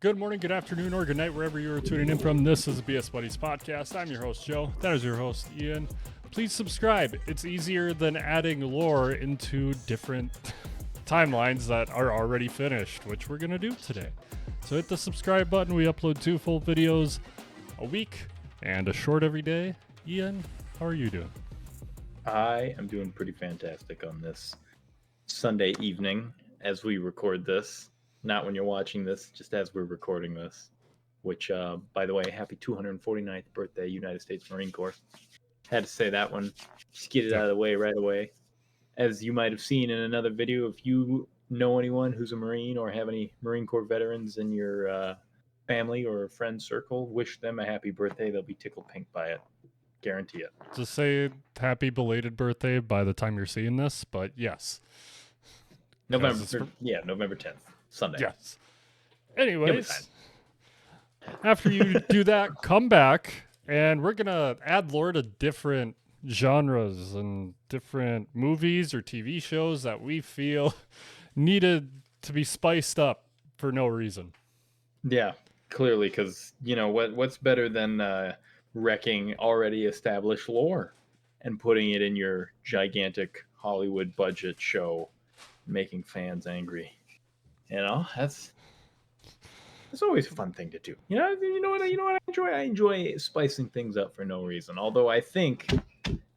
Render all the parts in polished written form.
Good morning, good afternoon, or good night, wherever you are tuning in from. This is the BS Buddies podcast. I'm your host, Joe. That is your host, Ian. Please subscribe. It's easier than adding lore into different timelines that are already finished, which we're going to do today. So hit the subscribe button. We upload 2 full videos a week and a short every day. Ian, how are you doing? I am doing pretty fantastic on this Sunday evening as we record this. Not when you're watching this, just as we're recording this. Which, by the way, happy 249th birthday, United States Marine Corps. Had to say that one. Just get it out of the way right away. As you might have seen in another video, if you know anyone who's a Marine or have any Marine Corps veterans in your family or friend circle, wish them a happy birthday. They'll be tickled pink by it. Guarantee it. Just say happy belated birthday by the time you're seeing this, but yes. November 10th, Sunday. Yes. Anyways, after you do that, come back, and we're going to add lore to different genres and different movies or TV shows that we feel needed to be spiced up for no reason. Yeah, clearly, because, you know, what's better than wrecking already established lore and putting it in your gigantic Hollywood budget show, making fans angry. You know, that's always a fun thing to do. You know what I enjoy? I enjoy spicing things up for no reason. Although I think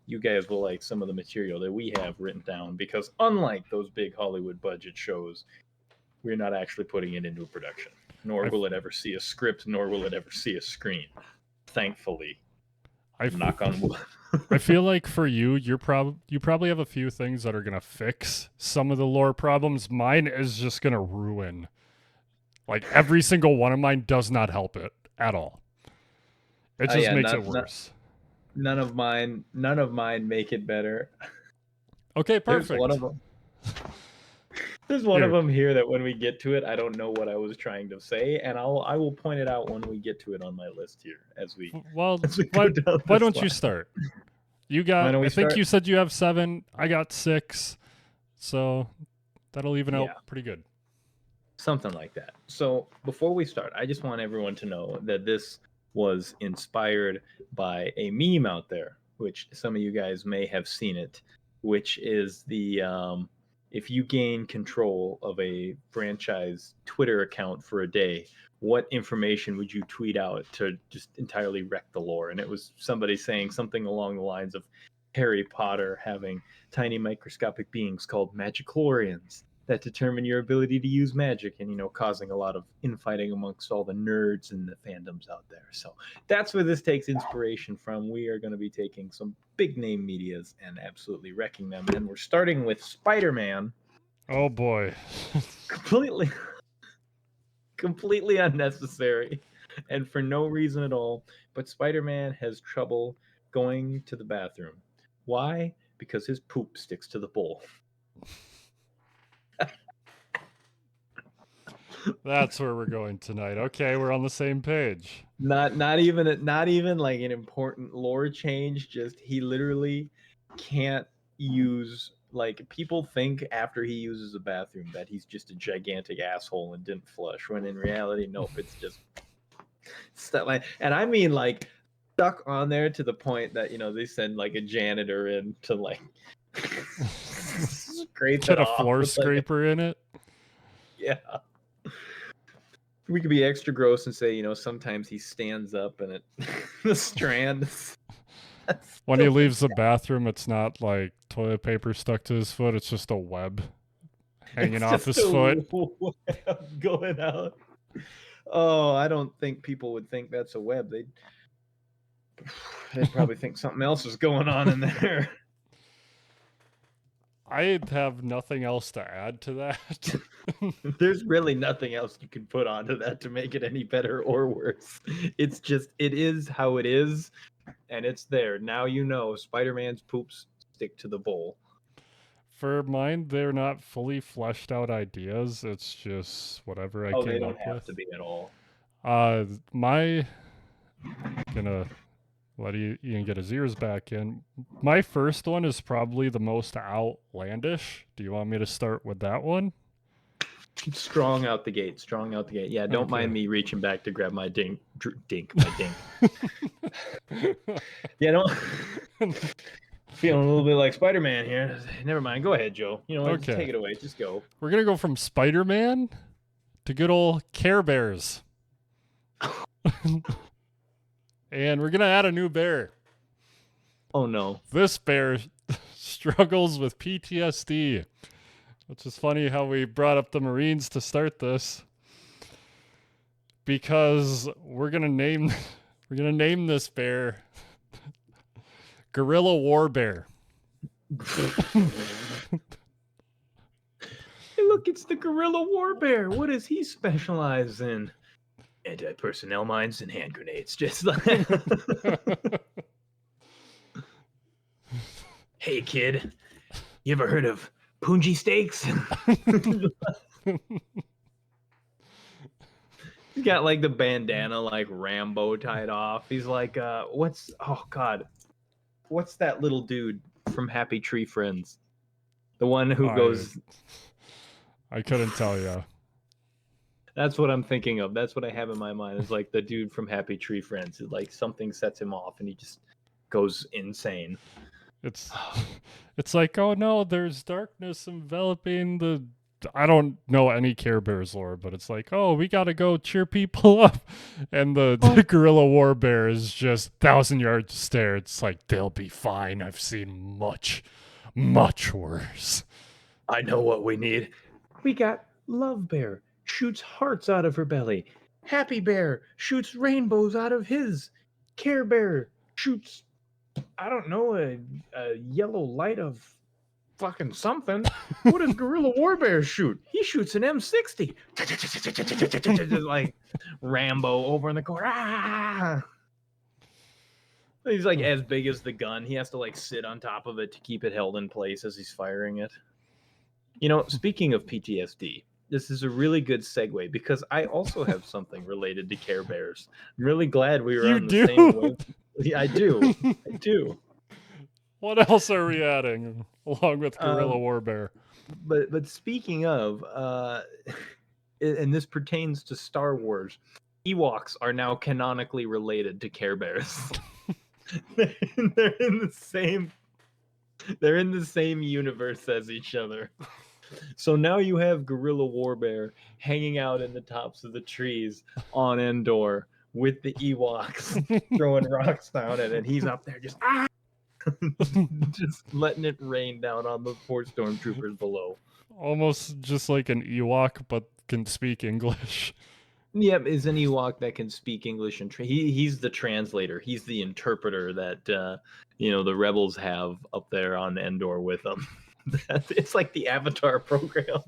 you guys will like some of the material that we have written down, because unlike those big Hollywood budget shows, we're not actually putting it into a production. Nor will it ever see a script, nor will it ever see a screen. Thankfully. Knock on wood. I feel like for you, you probably have a few things that are going to fix some of the lore problems. Mine is just going to ruin. Like, every single one of mine does not help it at all. It just makes it worse. None of mine make it better. Okay, perfect. There's one of them here that when we get to it, I don't know what I was trying to say, and I will point it out when we get to it on my list here as we. Why don't you start? You got. I think you said you have 7. I got 6, so that'll even out pretty good. Something like that. So before we start, I just want everyone to know that this was inspired by a meme out there, which some of you guys may have seen it, which is the if you gain control of a franchise Twitter account for a day, what information would you tweet out to just entirely wreck the lore? And it was somebody saying something along the lines of Harry Potter having tiny microscopic beings called magichlorians that determine your ability to use magic, and, you know, causing a lot of infighting amongst all the nerds and the fandoms out there. So that's where this takes inspiration from. We are going to be taking some big name medias and absolutely wrecking them. And we're starting with Spider-Man. Oh boy. completely unnecessary and for no reason at all. But Spider-Man has trouble going to the bathroom. Why? Because his poop sticks to the bowl. That's where we're going tonight. Okay, we're on the same page. Not even like an important lore change. Just he literally can't use. Like, people think after he uses a bathroom that he's just a gigantic asshole and didn't flush, when in reality, nope, it's just stuff like. And I mean, like, stuck on there to the point that, you know, they send like a janitor in to like scrape Get a floor scraper in it. Yeah. We could be extra gross and say, you know, sometimes he stands up and it the strand. When he leaves the bathroom, it's not like toilet paper stuck to his foot. It's just a web hanging off his foot. Going out. Oh, I don't think people would think that's a web. They'd probably think something else is going on in there. I have nothing else to add to that. There's really nothing else you can put onto that to make it any better or worse. It's just, it is how it is, and it's there. Now you know Spider-Man's poops stick to the bowl. For mine, they're not fully fleshed out ideas. It's just whatever I came up with. They don't have to be at all. Gonna let Ian get his ears back in. My first one is probably the most outlandish. Do you want me to start with that one? Strong out the gate. Strong out the gate. Yeah, don't Okay. mind me reaching back to grab my dink. My dink. Yeah, don't. Feeling a little bit like Spider-Man here. Never mind. Go ahead, Joe. You know what? Just Okay. take it away. Just go. We're gonna go from Spider-Man to good old Care Bears. And we're gonna add a new bear. Oh no. This bear struggles with PTSD, which is funny how we brought up the Marines to start this, because we're gonna name this bear Gorilla War Bear. Hey, look, it's the Gorilla War Bear. What does he specialize in? Anti-personnel mines and hand grenades. Just like, hey kid, you ever heard of Punji steaks? He's got like the bandana like Rambo tied off. He's like, what's that little dude from Happy Tree Friends? The one who goes. I couldn't tell you. That's what I'm thinking of. That's what I have in my mind. Is like the dude from Happy Tree Friends. It's like something sets him off and he just goes insane. It's like, oh no, there's darkness enveloping the. I don't know any Care Bears lore, but it's like, oh, we gotta go cheer people up, and the Gorilla War Bear is just 1,000-yard stare. It's like, they'll be fine. I've seen much worse. I know what we need. We got Love Bear, shoots hearts out of her belly. Happy Bear shoots rainbows out of his. Care Bear shoots, I don't know, a yellow light of fucking something. What does Gorilla War Bear shoot? He shoots an M60. Like Rambo over in the corner. Ah! He's like as big as the gun. He has to like sit on top of it to keep it held in place as he's firing it. You know, speaking of PTSD, this is a really good segue because I also have something related to Care Bears. I'm really glad we were on the same wave. Yeah, I do. I do. What else are we adding along with Gorilla War Bear? But speaking of, and this pertains to Star Wars, Ewoks are now canonically related to Care Bears. They're in the same. They're in the same universe as each other. So now you have Gorilla War Bear hanging out in the tops of the trees on Endor with the Ewoks throwing rocks down it, and he's up there just just letting it rain down on the poor stormtroopers below. Almost just like an Ewok, but can speak English. Yep, is an Ewok that can speak English, and he's the translator. He's the interpreter that the rebels have up there on Endor with them. It's like the Avatar program.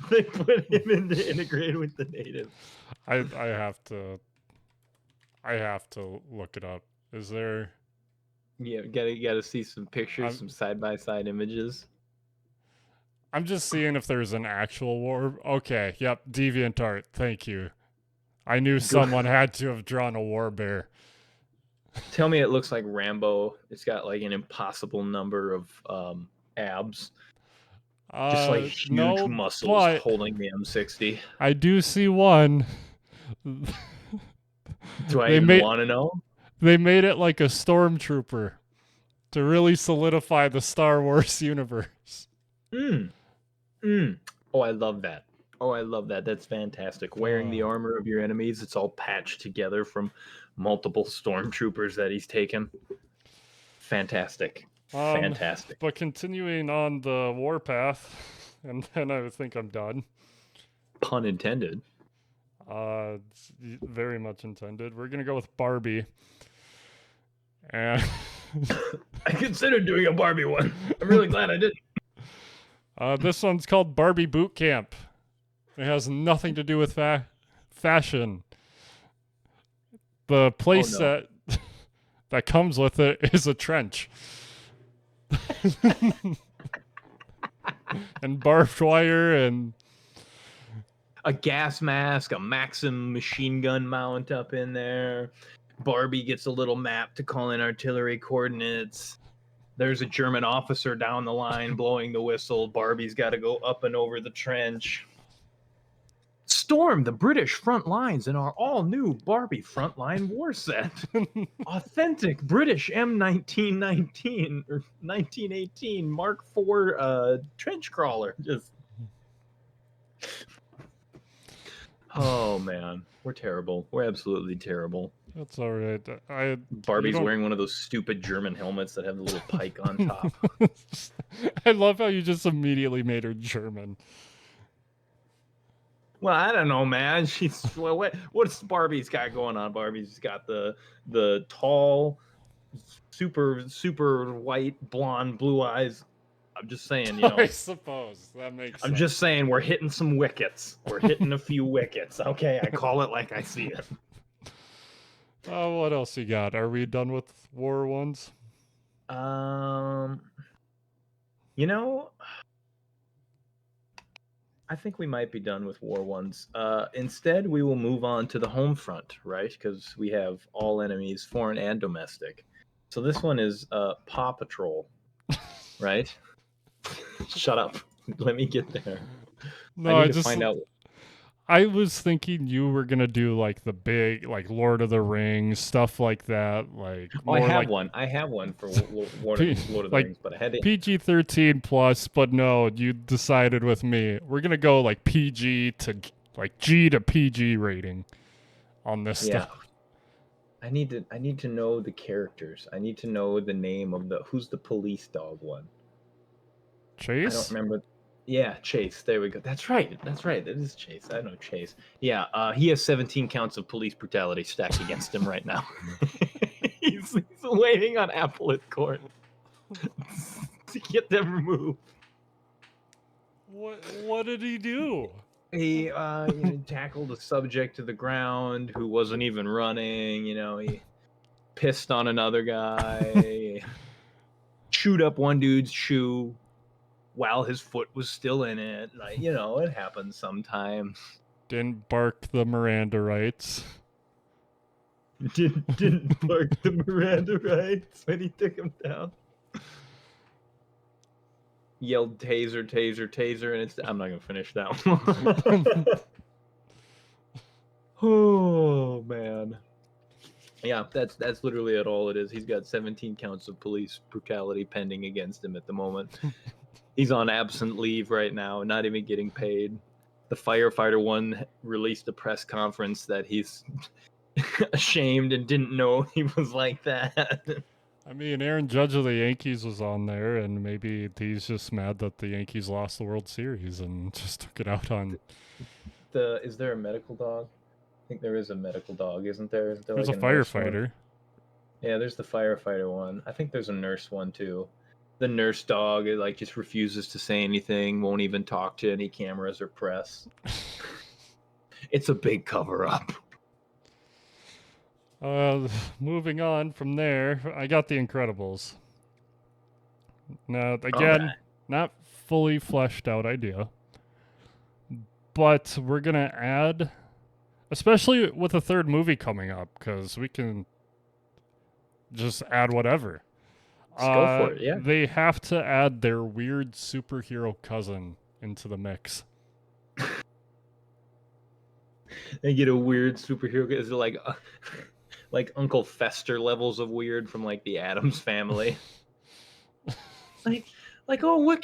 They put him in to integrate with the natives. I have to look it up. Is there? Yeah, gotta see some pictures, some side by side images. I'm just seeing if there's an actual war. Okay, yep, DeviantArt. Thank you. I knew someone had to have drawn a war bear. Tell me it looks like Rambo. It's got like an impossible number of abs. Just like huge muscles holding the M60. I do see one. Do I even want to know? They made it like a stormtrooper to really solidify the Star Wars universe. Oh, I love that. That's fantastic. Wearing the armor of your enemies, it's all patched together from multiple stormtroopers that he's taken. Fantastic. Fantastic. But continuing on the warpath, and then I think I'm done. Pun intended. It's very much intended. We're gonna go with Barbie. And I considered doing a Barbie one. I'm really glad I didn't. This one's called Barbie Boot Camp. It has nothing to do with fashion. The place that comes with it is a trench. And barbed wire and a gas mask, a Maxim machine gun mount up in there. Barbie gets a little map to call in artillery coordinates. There's a German officer down the line blowing the whistle. Barbie's got to go up and over the trench. Storm the British front lines in our all-new Barbie frontline war set. Authentic British M1919 or 1918 Mark IV trench crawler. Just oh man, we're terrible. We're absolutely terrible. That's all right. Barbie's wearing one of those stupid German helmets that have the little pike on top. I love how you just immediately made her German. Well, I don't know, man. She's what's Barbie's got going on? Barbie's got the tall, super white, blonde, blue eyes. I'm just saying, I suppose that makes sense. I'm just saying we're hitting some wickets. We're hitting a few wickets. Okay, I call it like I see it. What else you got? Are we done with war ones? I think we might be done with war ones. Instead, we will move on to the home front, right? Because we have all enemies, foreign and domestic. So this one is Paw Patrol, right? Shut up. Let me get there. No, I just find out. I was thinking you were gonna do like the big, like Lord of the Rings stuff like that. Like, I have one. I have one for Lord of the Rings, but I had to PG-13 plus. But no, you decided with me. We're gonna go like PG to like G to PG rating on this stuff. I need to know the characters. I need to know the name of who's the police dog one. Chase? I don't remember. Yeah, Chase. There we go. That's right. It is Chase. I know Chase. Yeah, he has 17 counts of police brutality stacked against him right now. he's waiting on appellate court to get them removed. What did he do? He tackled a subject to the ground who wasn't even running. He pissed on another guy, chewed up one dude's shoe while his foot was still in it. Like, it happens sometimes. Didn't bark the Miranda rights. Didn't bark the Miranda rights when he took him down. Yelled taser, taser, taser, and I'm not gonna finish that one. Oh man. Yeah, that's literally all it is. He's got 17 counts of police brutality pending against him at the moment. He's on absent leave right now, not even getting paid. The firefighter one released a press conference that he's ashamed and didn't know he was like that. I mean, Aaron Judge of the Yankees was on there, and maybe he's just mad that the Yankees lost the World Series and just took it out on. Is there a medical dog? I think there is a medical dog, isn't there? There's like a firefighter. Yeah, there's the firefighter one. I think there's a nurse one too. The nurse dog just refuses to say anything, won't even talk to any cameras or press. It's a big cover-up. Moving on from there, I got The Incredibles. Now, again, not fully fleshed out idea, but we're gonna add, especially with a third movie coming up, because we can just add whatever. Go for it, yeah. They have to add their weird superhero cousin into the mix. They get a weird superhero. Is it like Uncle Fester levels of weird from like the Addams Family? Oh, what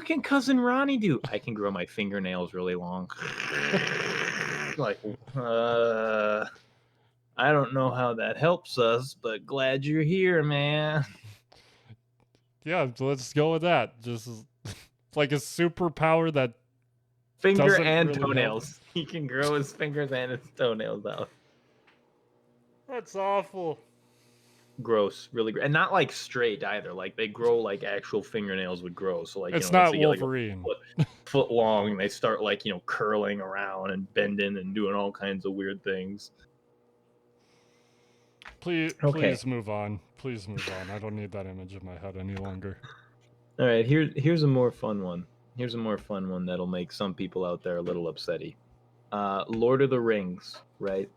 can cousin Ronnie do? I can grow my fingernails really long. I don't know how that helps us, but glad you're here, man. Yeah, let's go with that. Just like a superpower that finger and really toenails. Help. He can grow his fingers and his toenails out. That's awful. Gross, really, and not like straight either. Like they grow like actual fingernails would grow. So it's not Wolverine. Foot long, and they start curling around and bending and doing all kinds of weird things. Please move on. Please move on. I don't need that image in my head any longer. All right, here's a more fun one. Here's a more fun one that'll make some people out there a little upsetty. Lord of the Rings, right?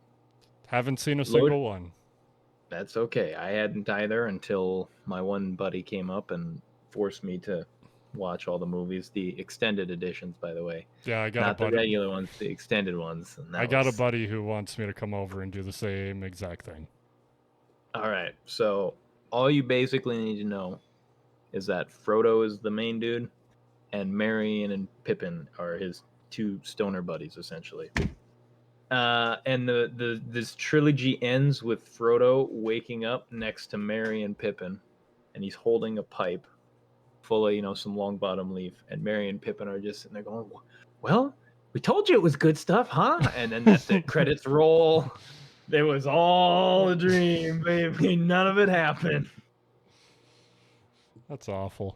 Haven't seen a single one. That's okay. I hadn't either until my one buddy came up and forced me to watch all the movies, the extended editions, by the way, Yeah, I got not a the buddy. regular ones, the extended ones. And I that got a was buddy who wants me to come over and do the same exact thing. all right. So all you basically need to know is that Frodo is the main dude, and Merry and Pippin are his two stoner buddies, essentially. And the this trilogy ends with Frodo waking up next to Merry and Pippin, and he's holding a pipe full of some long bottom leaf, and Merry and Pippin are just sitting there going, "Well, we told you it was good stuff, huh?" And then that's it. Credits roll. It was all a dream, baby. None of it happened. That's awful.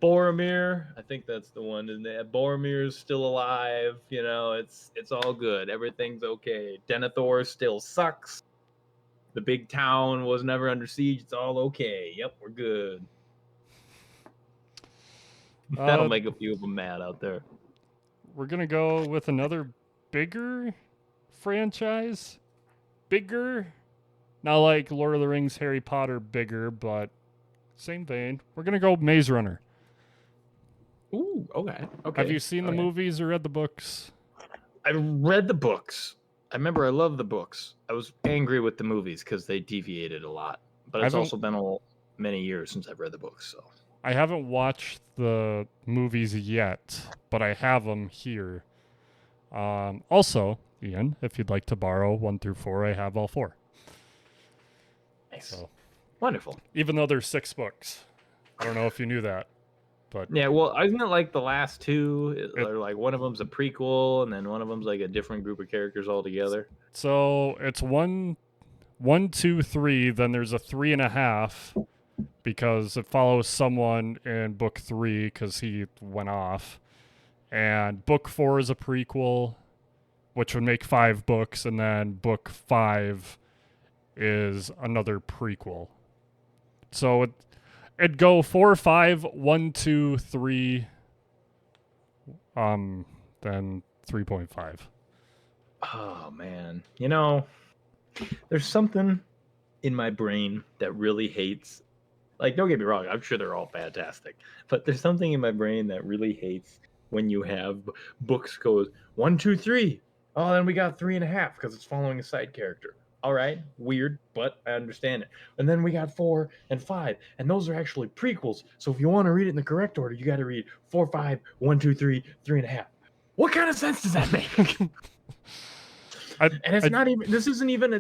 Boromir, I think that's the one, isn't it? Boromir's still alive. It's all good. Everything's okay. Denethor still sucks. The big town was never under siege. It's all okay. Yep, we're good. That'll make a few of them mad out there. We're gonna go with another bigger franchise. Bigger, not like Lord of the Rings, Harry Potter, bigger, but same vein. We're gonna go Maze Runner. Ooh, okay. Okay. Have you seen the movies or read the books? I read the books. I remember I loved the books. I was angry with the movies because they deviated a lot. But it's also been many years since I've read the books. So I haven't watched the movies yet, but I have them here. Also, Ian, if you'd like to borrow 1 through 4, I have all 4. Nice. So, wonderful. Even though there's 6 books. I don't know if you knew that. But yeah, well, isn't it like the last 2 are like one of them's a prequel and then one of them's like a different group of characters altogether? So it's 1, 2, 3, then there's a 3.5 because it follows someone in book 3 because he went off. And book 4 is a prequel, which would make 5 books, and then book 5 is another prequel. So it'd go 4, 5, 1, 2, 3, then 3.5. Oh man, there's something in my brain that really hates. Like, don't get me wrong, I'm sure they're all fantastic, but there's something in my brain that really hates when you have books goes 1, 2, 3. Oh, then we got 3.5 because it's following a side character. All right, weird, but I understand it. And then we got 4 and 5, and those are actually prequels. So if you want to read it in the correct order, you got to read 4, 5, 1, 2, 3, 3.5. What kind of sense does that make? This isn't even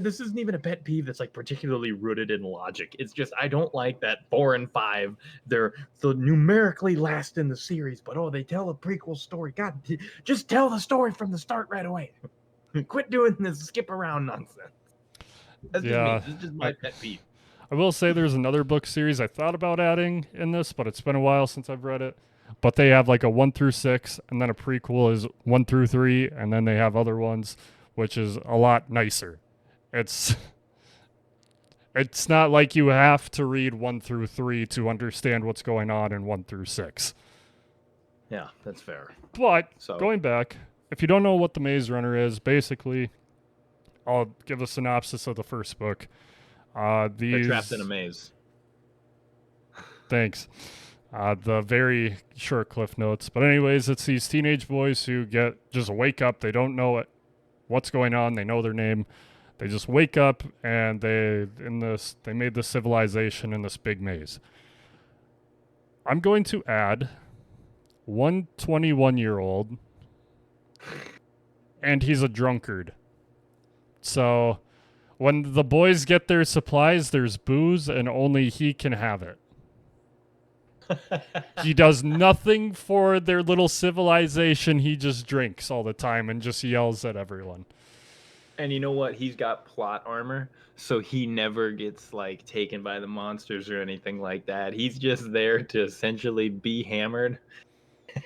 a pet peeve that's like particularly rooted in logic. It's just I don't like that 4 and 5 they're the numerically last in the series, but they tell a prequel story. God, just tell the story from the start right away. Quit doing this skip around nonsense. That's just me. This is just my pet peeve. I will say there's another book series I thought about adding in this, but it's been a while since I've read it. But they have like a 1 through 6, and then a prequel is 1 through 3, and then they have other ones, which is a lot nicer. It's not like you have to read 1 through 3 to understand what's going on in 1 through 6. Yeah, that's fair. But going back, if you don't know what the Maze Runner is, basically, I'll give a synopsis of the first book. They're trapped in a maze. Thanks. The very short cliff notes. But anyways, it's these teenage boys who just wake up. They don't know what's going on. They know their name. They just wake up and they made this civilization in this big maze. I'm going to add one 21-year-old, and he's a drunkard. So when the boys get their supplies, there's booze, and only he can have it. He does nothing for their little civilization. He just drinks all the time and just yells at everyone. And you know what? He's got plot armor, so he never gets taken by the monsters or anything like that. He's just there to essentially be hammered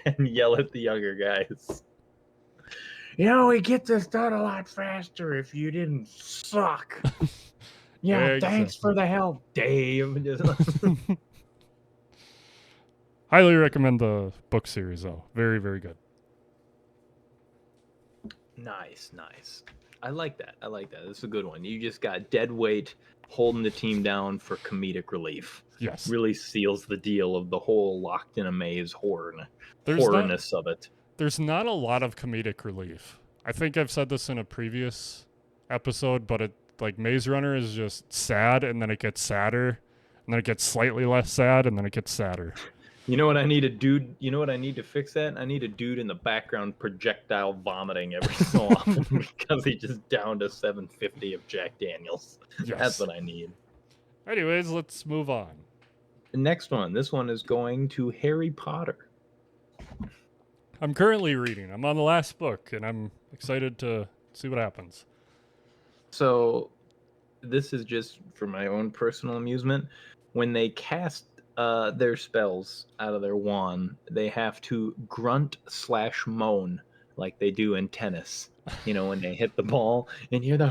and yell at the younger guys. We get this done a lot faster if you didn't suck. Yeah, exactly. Thanks for the help, Dave. Highly recommend the book series, though. Very, very good. Nice. I like that. I like that. This is a good one. You just got dead weight holding the team down for comedic relief. Yes. Really seals the deal of the whole locked in a maze There's not horrorness of it. there's not a lot of comedic relief. I think I've said this in a previous episode, but it like Maze Runner is just sad and then it gets sadder and then it gets slightly less sad and then it gets sadder. You know what I need a dude? You know what I need to fix that? I need a dude in the background projectile vomiting every so often because he just downed a 750 of Jack Daniels. Yes. That's what I need. Anyways, let's move on. The next one. This one is going to Harry Potter. I'm currently reading. I'm on the last book and I'm excited to see what happens. So, this is just for my own personal amusement. When they cast their spells out of their wand, they have to grunt/moan like they do in tennis. You know, when they hit the ball and you hear the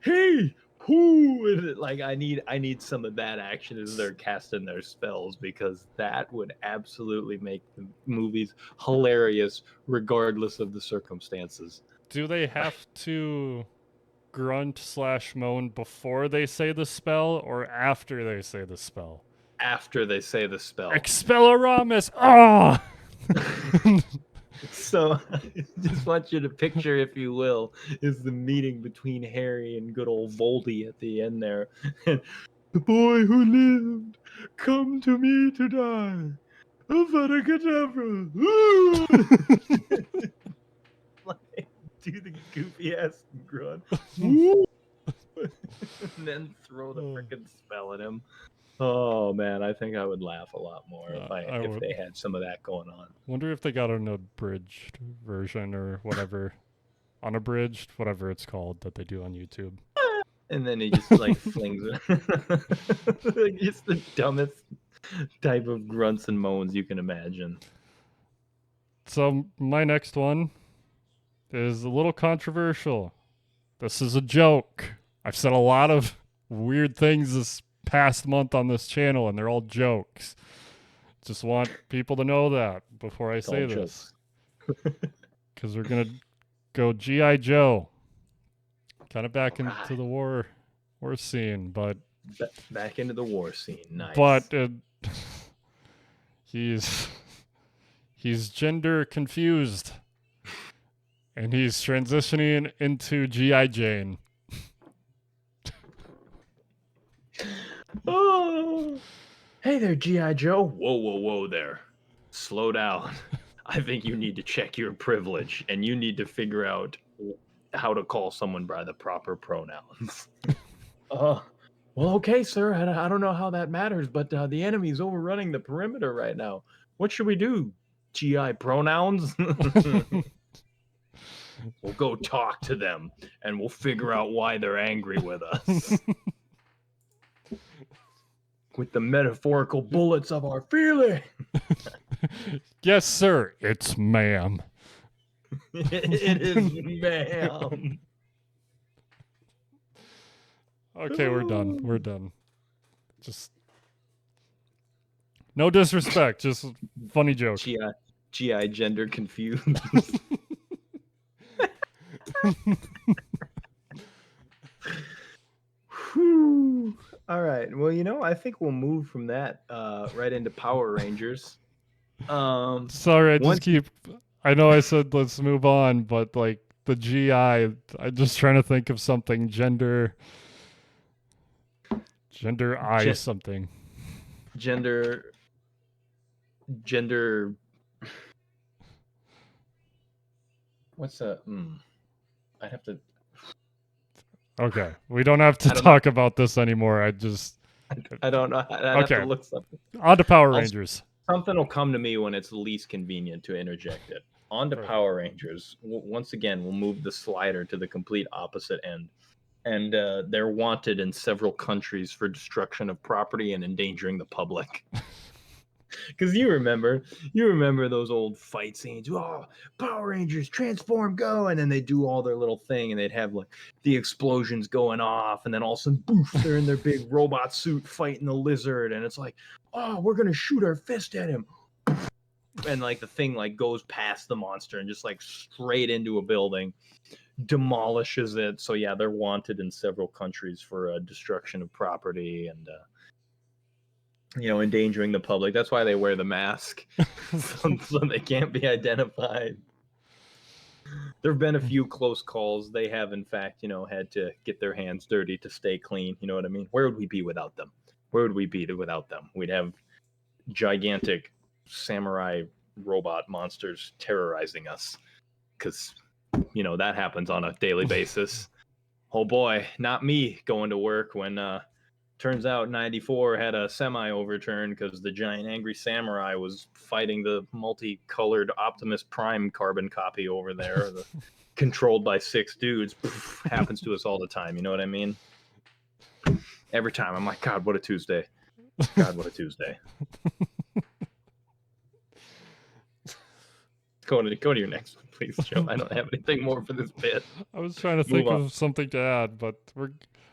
hey, whoo! Like I need some of that action as they're casting their spells because that would absolutely make the movies hilarious, regardless of the circumstances. Do they have to grunt/moan before they say the spell or after they say the spell? After they say the spell. Expelliarmus! Ah! So I just want you to picture, if you will, is the meeting between Harry and good old Voldy at the end there. The boy who lived, come to me to die. Avada Kedavra. Like, do the goofy ass grunt. And then throw the freaking spell at him. Oh man, I think I would laugh a lot more if they had some of that going on. Wonder if they got an abridged version or whatever, unabridged, whatever it's called that they do on YouTube. And then he just like flings it. Just the dumbest type of grunts and moans you can imagine. So my next one is a little controversial. This is a joke. I've said a lot of weird things this past month on this channel, and they're all jokes. Just want people to know that before I say this. Because we're going to go G.I. Joe. Kind of back into the war scene, but... Back into the war scene, nice. But he's gender confused. And he's transitioning into G.I. Jane. Oh, hey there, G.I. Joe. Whoa there. Slow down. I think you need to check your privilege and you need to figure out how to call someone by the proper pronouns. Well, okay, sir. I don't know how that matters, but the enemy's overrunning the perimeter right now. What should we do? GI pronouns? We'll go talk to them and we'll figure out why they're angry with us. With the metaphorical bullets of our feeling. Yes, sir. It's ma'am. It is ma'am. Okay, we're done. We're done. Just no disrespect. Just funny joke. GI gender confused. Whew. All right. Well, I think we'll move from that right into Power Rangers. Sorry, I know I said let's move on, but like the GI, I'm just trying to think of something gender something. Gender. What's that? I'd have to. Okay, we don't have to talk about this anymore. I don't know. I'd have to look something. On to Power Rangers. Something will come to me when it's least convenient to interject it. On to Power Rangers. Once again, we'll move the slider to the complete opposite end. And they're wanted in several countries for destruction of property and endangering the public. Because you remember those old fight scenes. Oh, Power Rangers, transform, go! And then they do all their little thing, and they'd have like the explosions going off, and then all of a sudden, boof! They're in their big robot suit fighting the lizard, and it's like, oh, we're gonna shoot our fist at him. and like the thing like goes past the monster and just like straight into a building, demolishes it. So yeah, they're wanted in several countries for destruction of property and endangering the public. That's why they wear the mask, so they can't be identified. There have been a few close calls. They have, in fact, had to get their hands dirty to stay clean. You know what I mean? Where would we be without them? Where would we be without them? We'd have gigantic samurai robot monsters terrorizing us because, that happens on a daily basis. Oh boy, not me going to work when turns out 94 had a semi overturned because the giant angry samurai was fighting the multicolored Optimus Prime carbon copy over there, controlled by 6 dudes. Happens to us all the time. You know what I mean? Every time I'm like, God, what a Tuesday. God, what a Tuesday. Go to your next one, please, Joe. I don't have anything more for this bit. I was trying to think of something to add, but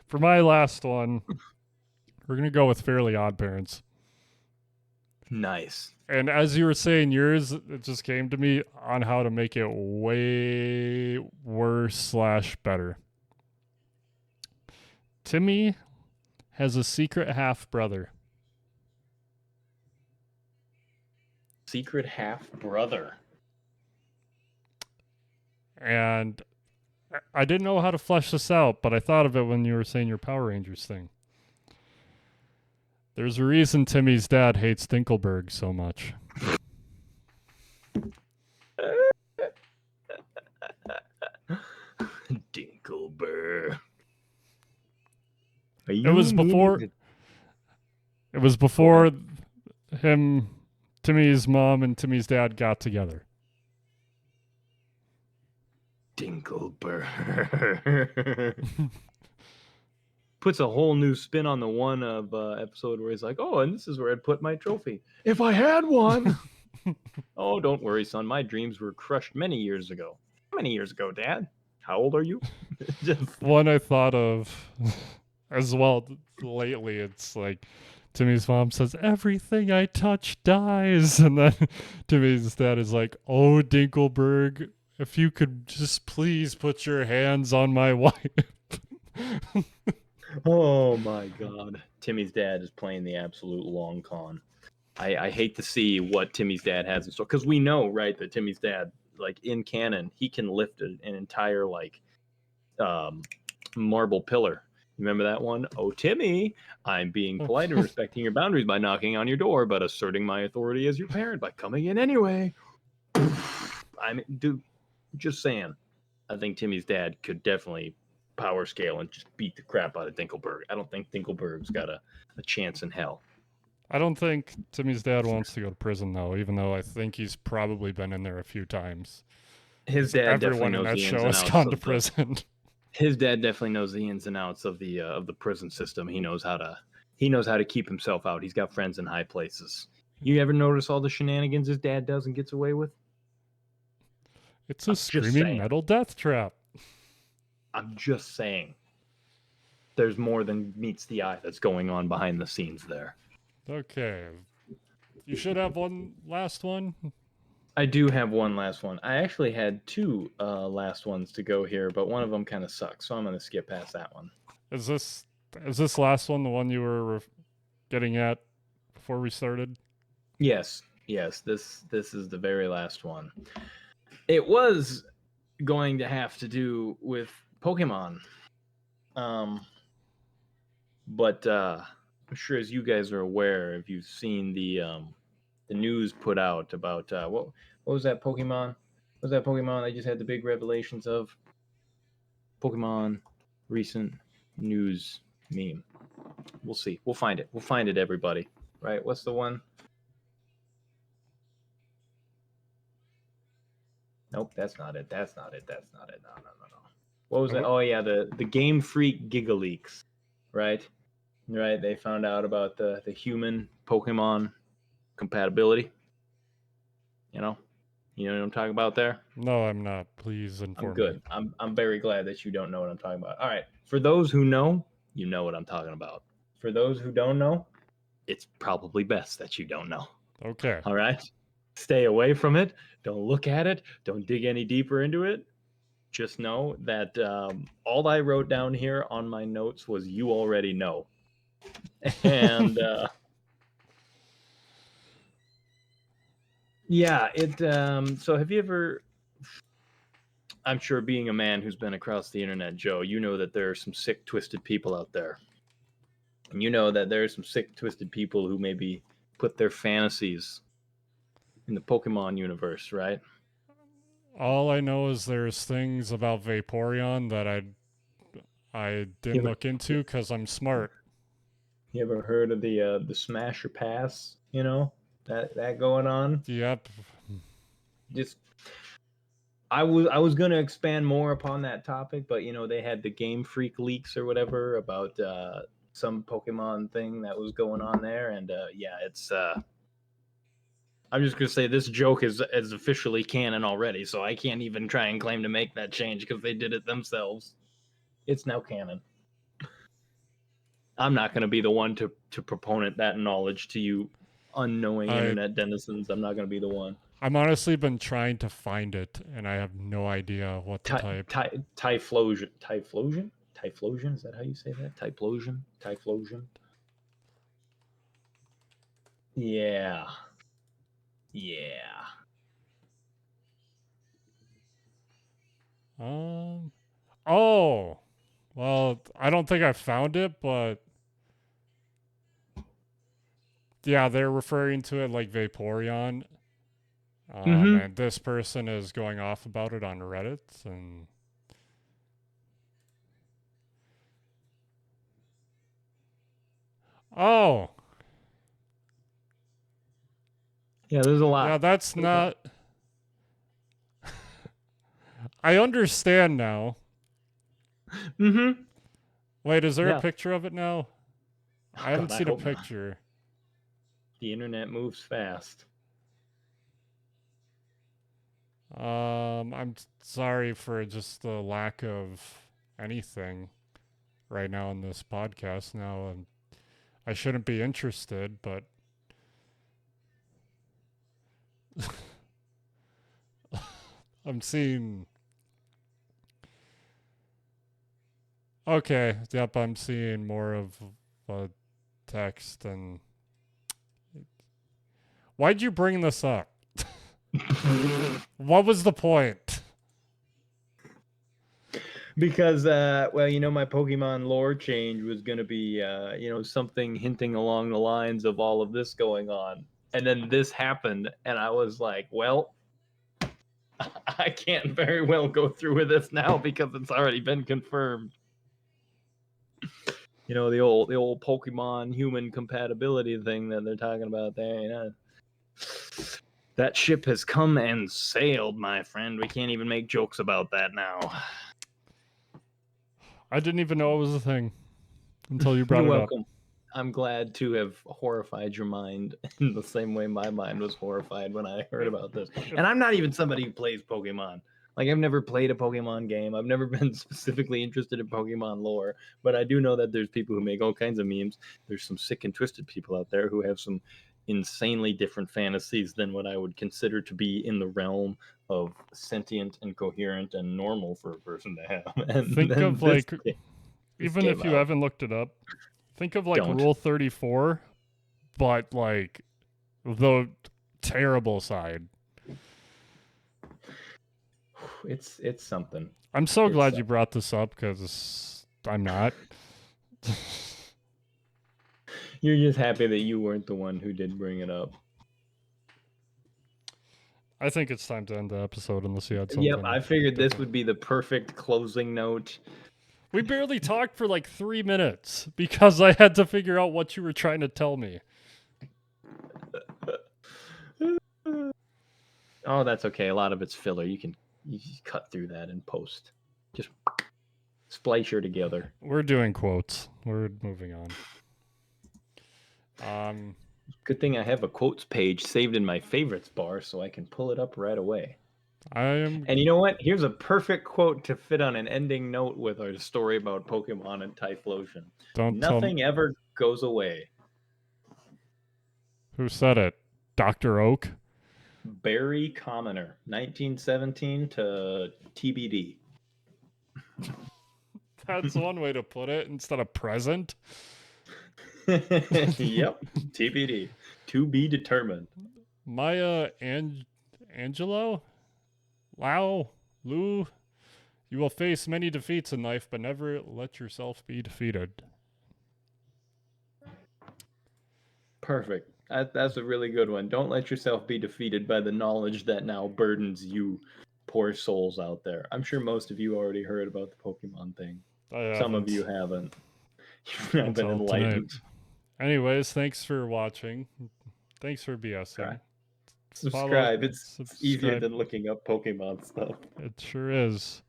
for my last one, we're going to go with Fairly Odd Parents. Nice. And as you were saying yours, it just came to me on how to make it way worse / better. Timmy has a secret half brother. Secret half brother. And I didn't know how to flesh this out, but I thought of it when you were saying your Power Rangers thing. There's a reason Timmy's dad hates Dinkelberg so much. Dinkelberg. It was before Timmy's mom and Timmy's dad got together. Dinkelberg. Puts a whole new spin on the one of episode where he's like, oh, and this is where I'd put my trophy. If I had one. Oh, don't worry, son. My dreams were crushed many years ago. How many years ago, Dad? How old are you? One I thought of as well lately, it's like Timmy's mom says, everything I touch dies. And then Timmy's dad is like, oh, Dinkelberg, if you could just please put your hands on my wife. Oh my God. Timmy's dad is playing the absolute long con. I hate to see what Timmy's dad has in store, because we know, right, that Timmy's dad, like in canon, he can lift an entire like marble pillar. Remember that one? Oh, Timmy, I'm being polite and respecting your boundaries by knocking on your door, but asserting my authority as your parent by coming in anyway. I mean, dude, just saying. I think Timmy's dad could definitely power scale and just beat the crap out of Dinkelberg. I don't think Dinkelberg's got a chance in hell. I don't think Timmy's dad wants to go to prison, though, even though I think he's probably been in there a few times. His dad Everyone definitely knows in that the show ins and has outs gone to of prison. His dad definitely knows the ins and outs of the prison system. He knows how to keep himself out. He's got friends in high places. You ever notice all the shenanigans his dad does and gets away with? It's a screaming metal death trap. I'm just saying. There's more than meets the eye that's going on behind the scenes there. Okay. You should have one last one. I do have one last one. I actually had 2 last ones to go here, but one of them kind of sucks, so I'm going to skip past that one. Is this last one the one you were getting at before we started? Yes. This is the very last one. It was going to have to do with Pokemon, but I'm sure, as you guys are aware, if you've seen the news put out about what was that Pokemon? What was that Pokemon they just had the big revelations of? Pokemon recent news meme. We'll see. We'll find it. We'll find it, everybody. Right? What's the one? Nope, that's not it. That's not it. That's not it. No. What was it? Oh yeah, the Game Freak GigaLeaks. Right? Right. They found out about the human Pokemon compatibility. You know what I'm talking about there? No, I'm not. Please inform I'm good. me. I'm very glad that you don't know what I'm talking about. All right. For those who know, you know what I'm talking about. For those who don't know, it's probably best that you don't know. Okay. All right. Stay away from it. Don't look at it. Don't dig any deeper into it. Just know that all I wrote down here on my notes was "you already know," and yeah, it. So have you ever? I'm sure, being a man who's been across the internet, Joe, you know that there are some sick, twisted people out there, and you know that there are some sick, twisted people who maybe put their fantasies in the Pokemon universe, right? All I know is there's things about Vaporeon that I You didn't ever, look into because I'm smart. you ever heard of the smash or pass? You know that going on. Yep. Just I was gonna expand more upon that topic, but they had the Game Freak leaks or whatever about some Pokemon thing that was going on there, and yeah, it's. I'm just gonna say this joke is officially canon already, so I can't even try and claim to make that change because they did it themselves. It's now canon. I'm not gonna be the one to proponent that knowledge to you unknowing I internet denizens. I'm not gonna be the one. I'm honestly been trying to find it and I have no idea what to type. Typhlosion. Is that how you say that? Typhlosion. Yeah. Yeah. Um oh. Well, I don't think I found it, but yeah, they're referring to it like Vaporeon. Mm-hmm. And this person is going off about it on Reddit and oh, Yeah, there's a yeah, lot. that's not I understand now. Mm-hmm. Wait, is there a Yeah. picture of it now? Oh I haven't God, I seen a hope not. picture. The internet moves fast. I'm sorry for just the lack of anything right now in this podcast. Now, I shouldn't be interested, but I'm seeing. Okay, yep, I'm seeing more of text. And why'd you bring this up? What was the point? Because well, my Pokemon lore change was going to be something hinting along the lines of all of this going on, and then this happened, and I was like, well, I can't very well go through with this now because it's already been confirmed. The old Pokemon human compatibility thing that they're talking about there. That ship has come and sailed, my friend. We can't even make jokes about that now. I didn't even know it was a thing until you brought You're it up. welcome. I'm glad to have horrified your mind in the same way my mind was horrified when I heard about this. And I'm not even somebody who plays Pokemon. Like, I've never played a Pokemon game. I've never been specifically interested in Pokemon lore, but I do know that there's people who make all kinds of memes. There's some sick and twisted people out there who have some insanely different fantasies than what I would consider to be in the realm of sentient and coherent and normal for a person to have. And Think then of this, like, this even came if you out. haven't looked it up, think of like Don't. Rule 34, but like the terrible side. It's something. I'm so It's glad you brought this up because I'm not. You're just happy that you weren't the one who did bring it up. I think it's time to end the episode unless you had Yep, something I figured this different. would be the perfect closing note. We barely talked for like 3 minutes because I had to figure out what you were trying to tell me. Oh, that's okay. A lot of it's filler. You can cut through that in post. Just splice her together. We're doing quotes. We're moving on. Good thing I have a quotes page saved in my favorites bar so I can pull it up right away. I am. And you know what? Here's a perfect quote to fit on an ending note with our story about Pokemon and Typhlosion. Don't tell me Nothing ever goes away. who said it. Dr. Oak? Barry Commoner, 1917 to TBD. That's one way to put it instead of present. Yep, TBD. To be determined. Maya Angelo? Wow. Lou, you will face many defeats in life, but never let yourself be defeated. Perfect. That's a really good one. Don't let yourself be defeated by the knowledge that now burdens you, poor souls out there. I'm sure most of you already heard about the Pokemon thing. Some of you haven't. You've now been enlightened. Tonight. Anyways, thanks for watching. Thanks for BSing. Right. Subscribe. It's easier subscribe. than looking up Pokemon stuff. It sure is.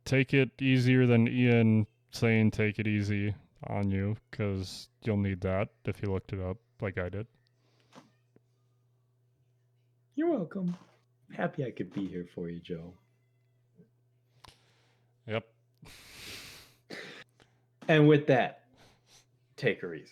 Take it easier than Ian saying take it easy on you, because you'll need that if you looked it up like I did. You're welcome. Happy I could be here for you, Joe. Yep. And with that, take her easy.